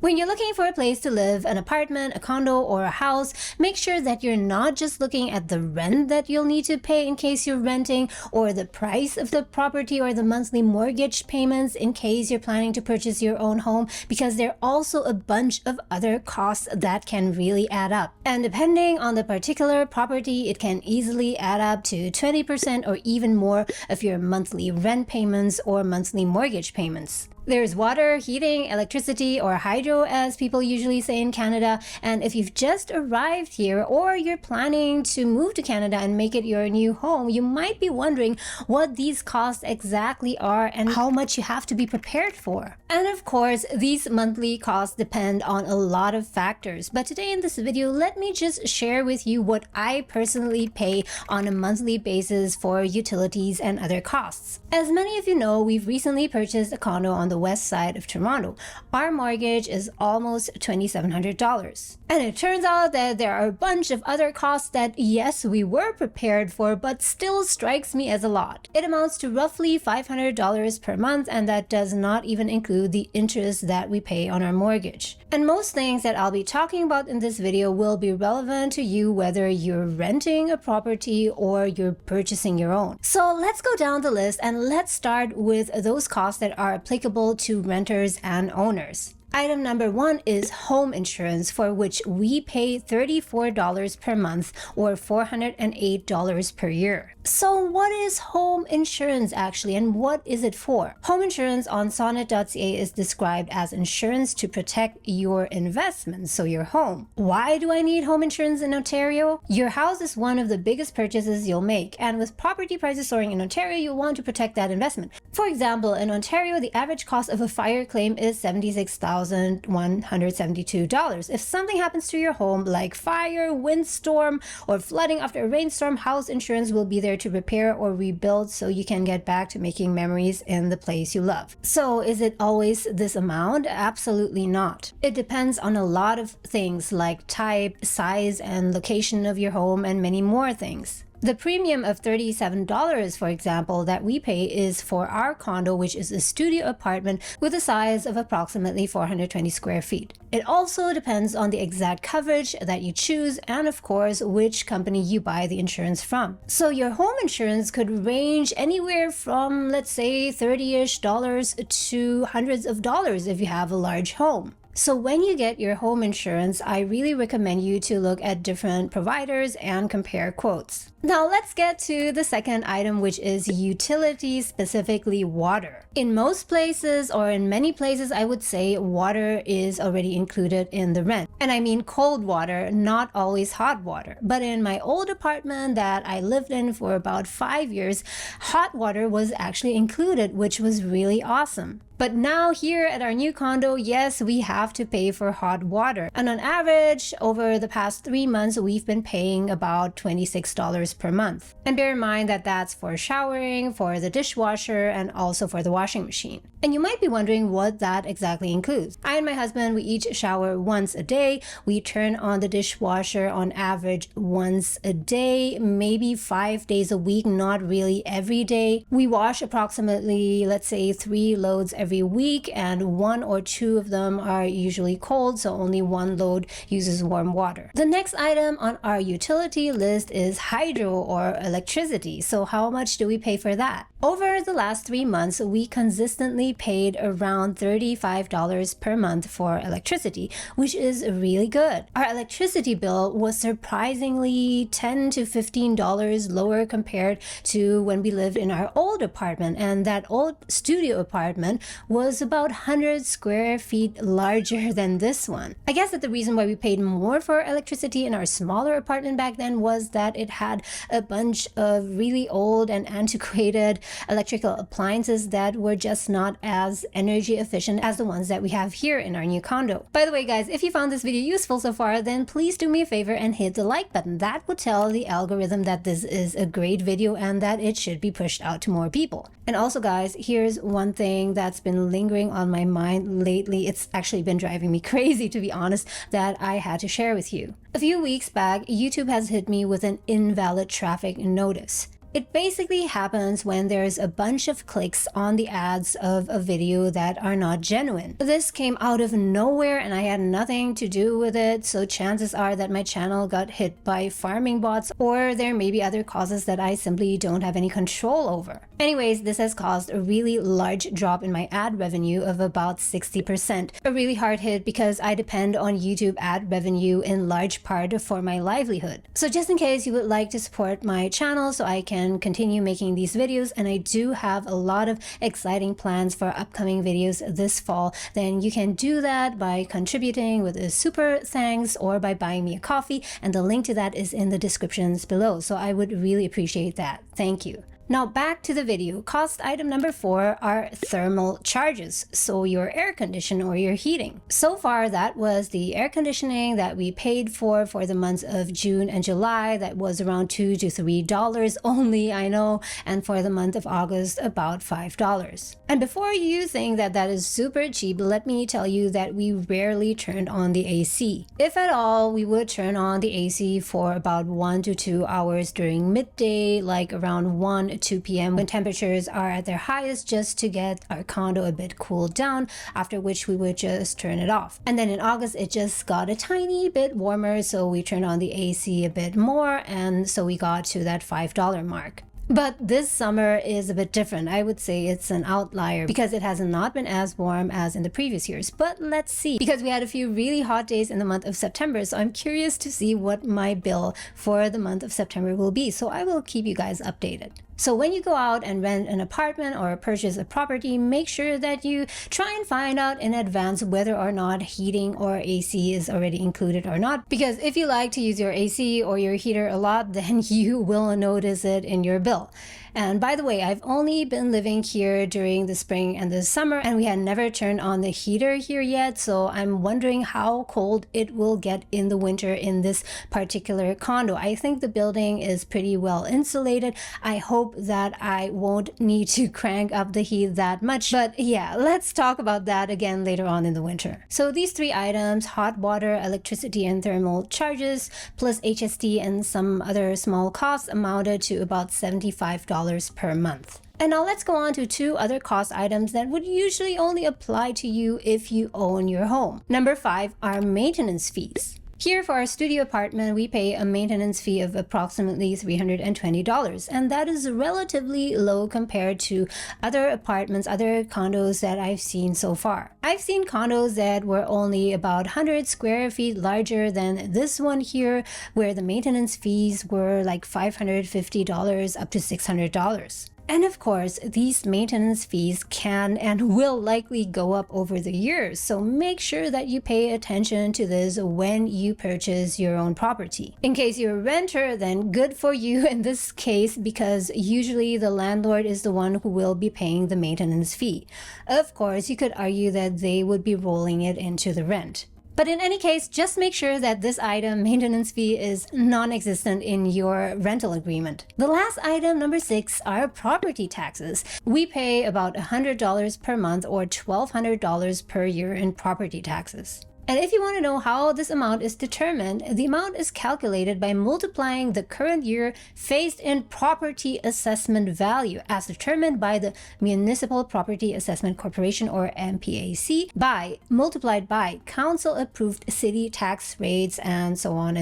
When you're looking for a place to live, an apartment, a condo, or a house, make sure that you're not just looking at the rent that you'll need to pay in case you're renting, or the price of the property, or the monthly mortgage payments in case you're planning to purchase your own home, because there are also a bunch of other costs that can really add up. And depending on the particular property, it can easily add up to 20% or even more of your monthly rent payments or monthly mortgage payments. There's water, heating, electricity, or hydro as people usually say in Canada, and if you've just arrived here or you're planning to move to Canada and make it your new home, you might be wondering what these costs exactly are and how much you have to be prepared for. And of course, these monthly costs depend on a lot of factors, but today in this video, let me just share with you what I personally pay on a monthly basis for utilities and other costs. As many of you know, we've recently purchased a condo on the west side of Toronto. Our mortgage is almost $2,700. And it turns out that there are a bunch of other costs that, yes, we were prepared for, but still strikes me as a lot. It amounts to roughly $500 per month, and that does not even include the interest that we pay on our mortgage. And most things that I'll be talking about in this video will be relevant to you whether you're renting a property or you're purchasing your own. So let's go down the list and let's start with those costs that are applicable to renters and owners. Item number 1 is home insurance, for which we pay $34 per month or $408 per year. So what is home insurance actually, and what is it for? Home insurance on sonnet.ca is described as insurance to protect your investments, so your home. Why do I need home insurance in Ontario? Your house is one of the biggest purchases you'll make, and with property prices soaring in Ontario, you'll want to protect that investment. For example, in Ontario, the average cost of a fire claim is $76,172. If something happens to your home, like fire, windstorm, or flooding after a rainstorm, house insurance will be there to repair or rebuild so you can get back to making memories in the place you love. So is it always this amount? Absolutely not. It depends on a lot of things like type, size, and location of your home, and many more things. The premium of $37, for example, that we pay is for our condo, which is a studio apartment with a size of approximately 420 square feet. It also depends on the exact coverage that you choose and, of course, which company you buy the insurance from. So your home insurance could range anywhere from, let's say, $30-ish to hundreds of dollars if you have a large home. So when you get your home insurance, I really recommend you to look at different providers and compare quotes. Now let's get to the second item, which is utilities, specifically water. In most places, or in many places, I would say water is already included in the rent. And I mean cold water, not always hot water. But in my old apartment that I lived in for about 5 years, hot water was actually included, which was really awesome. But now here at our new condo, yes, we have to pay for hot water. And on average, over the past 3 months, we've been paying about $26 per month. And bear in mind that that's for showering, for the dishwasher, and also for the washing machine. And you might be wondering what that exactly includes. I and my husband, we each shower once a day. We turn on the dishwasher on average once a day, maybe 5 days a week, not really every day. We wash approximately, let's say, 3 loads every week, and 1 or 2 of them are usually cold, so only 1 load uses warm water. The next item on our utility list is hydro or electricity. So how much do we pay for that? Over the last 3 months, we consistently paid around $35 per month for electricity, which is really good. Our electricity bill was surprisingly $10 to $15 lower compared to when we lived in our old apartment, and that old studio apartment was about 100 square feet larger than this one. I guess that the reason why we paid more for electricity in our smaller apartment back then was that it had a bunch of really old and antiquated electrical appliances that were just not as energy efficient as the ones that we have here in our new condo. By the way, guys, if you found this video useful so far, then please do me a favor and hit the like button. That would tell the algorithm that this is a great video and that it should be pushed out to more people. And also, guys, here's one thing that's been lingering on my mind lately. It's actually been driving me crazy, to be honest, that I had to share with you. A few weeks back, YouTube has hit me with an invalid traffic notice. It basically happens when there's a bunch of clicks on the ads of a video that are not genuine. This came out of nowhere and I had nothing to do with it, so chances are that my channel got hit by farming bots, or there may be other causes that I simply don't have any control over. Anyways, this has caused a really large drop in my ad revenue of about 60%. A really hard hit because I depend on YouTube ad revenue in large part for my livelihood. So just in case you would like to support my channel so I can continue making these videos, and I do have a lot of exciting plans for upcoming videos this fall, then you can do that by contributing with a super thanks or by buying me a coffee, and the link to that is in the descriptions below. So I would really appreciate that. Thank you. Now back to the video. Cost item number 4 are thermal charges, so your air conditioning or your heating. So far that was the air conditioning that we paid for the months of June and July. That was around $2 to $3 only, I know, and for the month of August about $5. And before you think that that is super cheap, let me tell you that we rarely turned on the AC. If at all, we would turn on the AC for about 1 to 2 hours during midday, like around 1 to 2 p.m. when temperatures are at their highest, just to get our condo a bit cooled down, after which we would just turn it off. And then in August it just got a tiny bit warmer, so we turned on the AC a bit more, and so we got to that $5 mark. But this summer is a bit different. I would say it's an outlier because it has not been as warm as in the previous years. But let's see, because we had a few really hot days in the month of September, so I'm curious to see what my bill for the month of September will be. So I will keep you guys updated. So when you go out and rent an apartment or purchase a property, make sure that you try and find out in advance whether or not heating or AC is already included or not. Because if you like to use your AC or your heater a lot, then you will notice it in your bill. And by the way, I've only been living here during the spring and the summer, and we had never turned on the heater here yet, so I'm wondering how cold it will get in the winter in this particular condo. I think the building is pretty well insulated. I hope that I won't need to crank up the heat that much, but yeah, let's talk about that again later on in the winter. So these 3 items, hot water, electricity, and thermal charges, plus HST and some other small costs, amounted to about $75 per month. And now let's go on to 2 other cost items that would usually only apply to you if you own your home. Number 5 are maintenance fees. Here for our studio apartment, we pay a maintenance fee of approximately $320, and that is relatively low compared to other apartments, other condos that I've seen so far. I've seen condos that were only about 100 square feet larger than this one here, where the maintenance fees were like $550 up to $600. And of course, these maintenance fees can and will likely go up over the years, so make sure that you pay attention to this when you purchase your own property. In case you're a renter, then good for you in this case, because usually the landlord is the one who will be paying the maintenance fee. Of course, you could argue that they would be rolling it into the rent. But in any case, just make sure that this item, maintenance fee, is non-existent in your rental agreement. The last item, number 6, are property taxes. We pay about $100 per month or $1,200 per year in property taxes. And if you want to know how this amount is determined, the amount is calculated by multiplying the current year phased-in property assessment value as determined by the Municipal Property Assessment Corporation, or MPAC, multiplied by council-approved city tax rates, and so on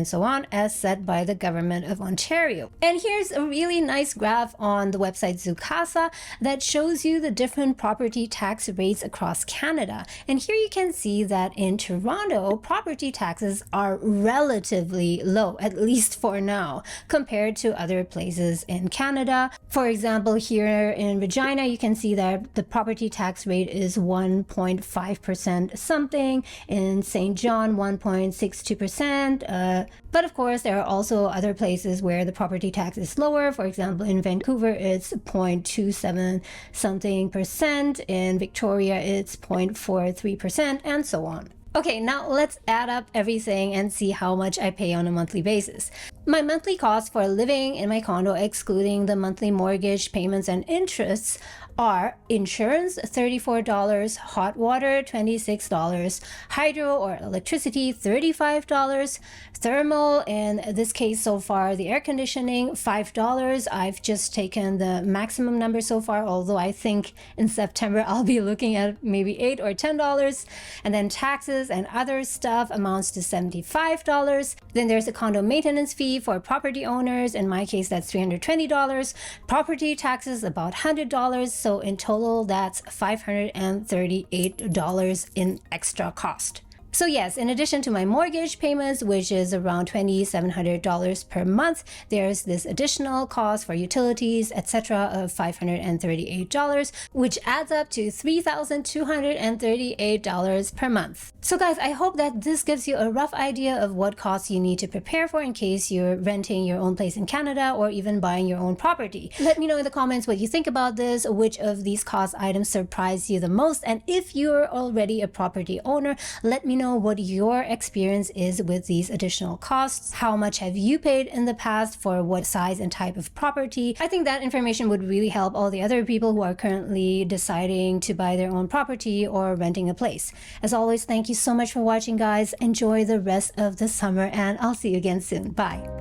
as set by the Government of Ontario. And here's a really nice graph on the website Zoocasa that shows you the different property tax rates across Canada. And here you can see that in Toronto, property taxes are relatively low, at least for now, compared to other places in Canada. For example, here in Regina, you can see that the property tax rate is 1.5% something. In St. John, 1.62%. But of course, there are also other places where the property tax is lower. For example, in Vancouver, it's 0.27 something percent. In Victoria, it's 0.43%, and so on. Okay, now let's add up everything and see how much I pay on a monthly basis. My monthly costs for living in my condo, excluding the monthly mortgage payments and interests, are insurance $34, hot water $26, hydro or electricity $35, thermal, in this case so far the air conditioning $5. I've just taken the maximum number so far, although I think in September I'll be looking at maybe $8 or $10. And then taxes and other stuff amounts to $75. Then there's a condo maintenance fee for property owners. In my case, that's $320. Property taxes about $100. So in total, that's $538 in extra cost. So yes, in addition to my mortgage payments, which is around $2,700 per month, there's this additional cost for utilities, etc. of $538, which adds up to $3,238 per month. So guys, I hope that this gives you a rough idea of what costs you need to prepare for in case you're renting your own place in Canada or even buying your own property. Let me know in the comments what you think about this, which of these cost items surprised you the most, and if you're already a property owner, let me know what your experience is with these additional costs. How much have you paid in the past for what size and type of property? I think that information would really help all the other people who are currently deciding to buy their own property or renting a place. As always, thank you so much for watching, guys. Enjoy the rest of the summer, and I'll see you again soon. Bye.